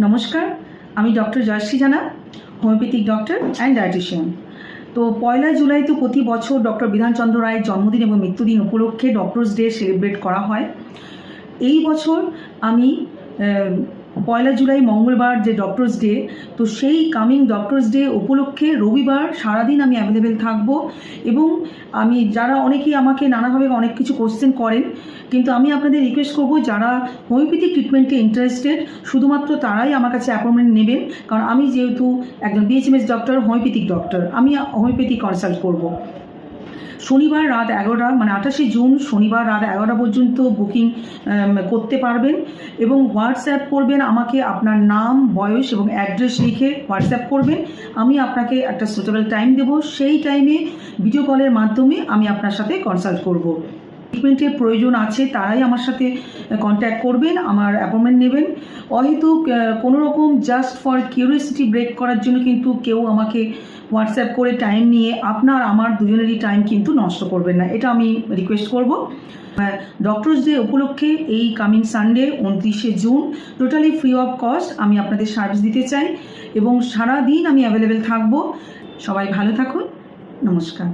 নমস্কার, আমি ডক্টর জয়শ্রী জানা, হোমিওপ্যাথিক ডক্টর অ্যান্ড ডায়েটিশিয়ান। তো 1 জুলাই তো প্রতি বছর ডক্টর বিধানচন্দ্র রায়ের জন্মদিন এবং মৃত্যুদিন উপলক্ষে ডক্টরস ডে সেলিব্রেট করা হয়। এই বছর আমি 1 জুলাই মঙ্গলবার যে ডক্টরস ডে, তো সেই কামিং ডক্টরস ডে উপলক্ষে রবিবার সারাদিন আমি অ্যাভেলেবেল থাকব। এবং আমি অনেকেই আমাকে নানাভাবে অনেক কিছু কোশ্চেন করেন, কিন্তু আমি আপনাদের রিকোয়েস্ট করব, যারা হোমিওপ্যাথিক ট্রিটমেন্টে ইন্টারেস্টেড শুধুমাত্র তারাই আমার কাছে অ্যাপয়েন্টমেন্ট নেবেন। কারণ আমি যেহেতু একজন বিএইচএমএস ডক্টর, হোমিওপ্যাথিক ডক্টর, আমি হোমিওপ্যাথি কনসাল্ট করব। শনিবার রাত 11টা, মানে 28শে জুন শনিবার রাত 11টা পর্যন্ত বুকিং করতে পারবেন। এবং হোয়াটসঅ্যাপ করবেন আমাকে, আপনার নাম, বয়স এবং অ্যাড্রেস লিখে হোয়াটসঅ্যাপ করবেন। আমি আপনাকে একটা সুটেবল টাইম দেব, সেই টাইমে ভিডিও কলের মাধ্যমে আমি আপনার সাথে কনসাল্ট করব। ট্রিটমেন্টের প্রয়োজন আছে তারাই আমার সাথে কন্ট্যাক্ট করবেন, আমার অ্যাপয়েন্টমেন্ট নেবেন। অহেতুক কোনো রকম জাস্ট ফর কিউরিওসিটি ব্রেক করার জন্য কিন্তু কেউ আমাকে হোয়াটসঅ্যাপ করে টাইম নিয়ে আপনার আমার দুজনেরই টাইম কিন্তু নষ্ট করবেন না, এটা আমি রিকোয়েস্ট করব। ডক্টরস ডে উপলক্ষে এই কামিং সানডে 29শে June totally free of cost আমি আপনাদের সার্ভিস দিতে চাই এবং সারা দিন আমি অ্যাভেলেবেল থাকব। সবাই ভালো থাকুন, নমস্কার।